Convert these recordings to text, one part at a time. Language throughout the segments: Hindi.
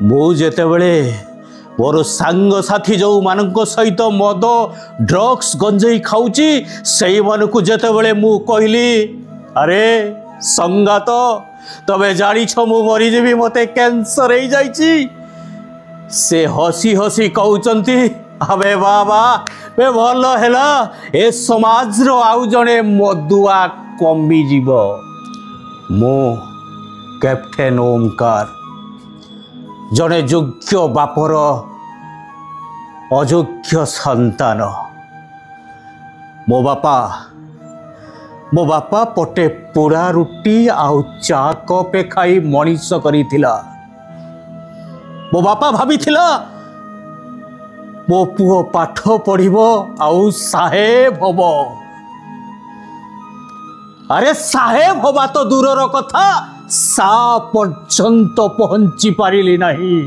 मु जेतेबेले मोर सांग साथी जो मानक सहित मद ड्रग्स गंजेई खाऊची सेई मानकु जेतेबेले मु कहली अरे संगात तबे जानिछ मु मरीजीवी मते कैंसर हो जाइछि से हसी हसी कहउचंती अबे बाबा बे भल हैला ए समाज रो आउ जने मदुआ कमी जीव मो कैप्टेन ओमकार जने योग्य बापर अयोग्य संतान मो बापा पटे पोड़ा रुटी आउ चा कपे खाई मनीष करिथिला मो बापा भाबिथिला मो पुओ पाठ पढ़िबो आउ साहेब हबो अरे साहेब हबा तो दूरर कथा सा पर्यंत पहुंची पारिली नहीं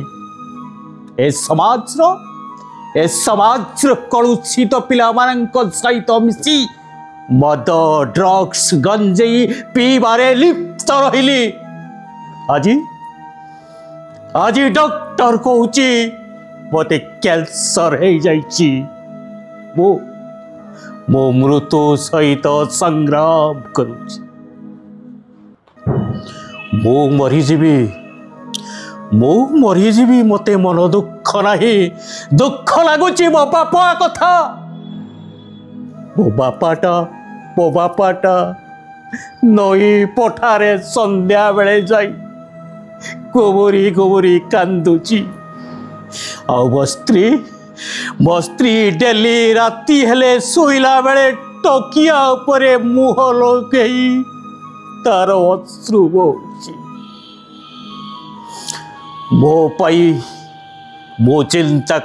ए समाज कलुषित पिला मानक सहित मिसी मद ड्रग्स गंजेई पीबारे लिप्त रहिली आज डॉक्टर कहूची मते कैंसर हो जाइछि मो मृत्यु सहित संग्राम करुछि मो मरीजीवी मते मन दुख नाही दुख लगुची मो बापा कथा मो बापाटा नई पठारे संध्या बेले जाई गोबरी कांदुची आ मो स्त्री डेली राती हेले सोइला बेले टकिया उपरे मुह लगे तार अश्रु बोची मो पाई मो चिंता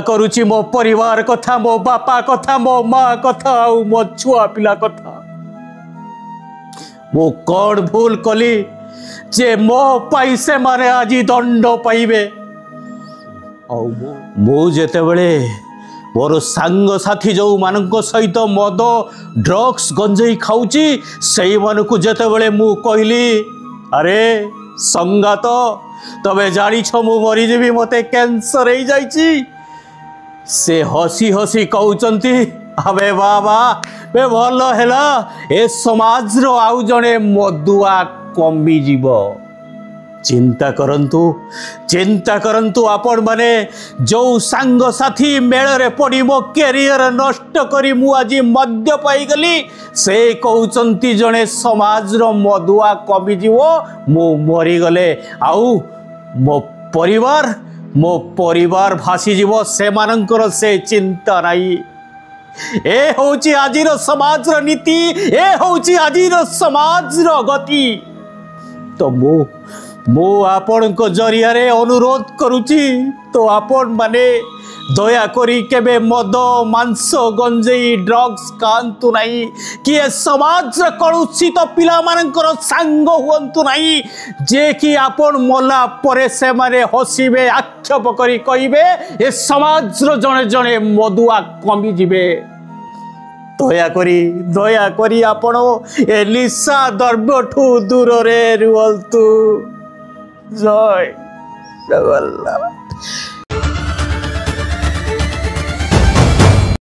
करुची मो परिवार कथा मो बापा कथा मो माँ कथा आउ मो छुआ पिला कथा मो कौन भूल कली जे मो पाई से माने आज दंड पाइबे मु जेतेबेले मोर सांग साथी जो मानक सहित मद ड्रग्स गंजेई खाऊची सेई मानकु जेतेबेले मु कहली अरे संगात तबे जानिछ मु मरीजीवी मते कैंसर हो जाइछि से हसी हसी कहउचंती अबे बाबा बे भल हैला ए समाज रो आउ जने मदुआ कमी जीव चिंता करंतु आपण माने जो सांग साथी मेल रे पड़ी मो कैरियर नष्ट करी मु आज मद्य पाई गली से कहउचंती जने समाज रो मदुआ कमी जीव मु मरी गले आउ मो परिवार भासी जीव से मानकर से चिंता नाई ए होची आजिर समाज रो नीति ए होची आजिर समाज रो गति तो मो आपण को जरिया रे अनुरोध करुची तो आपण माने दया करी केबे मद मांस गंजेई ड्रग्स खांतु नहीं कि ए समाज कलुषित पिला मानकर सांग हुंतु नहीं जे कि आपण मला परे से माने हसीबे आक्षेप करी कहिबे ए समाज रो जने जने मदुआ कमी जिबे दया करी आपण ए निशा द्रव्यठू दूर रे रुहंतु जय जगन्नाथ।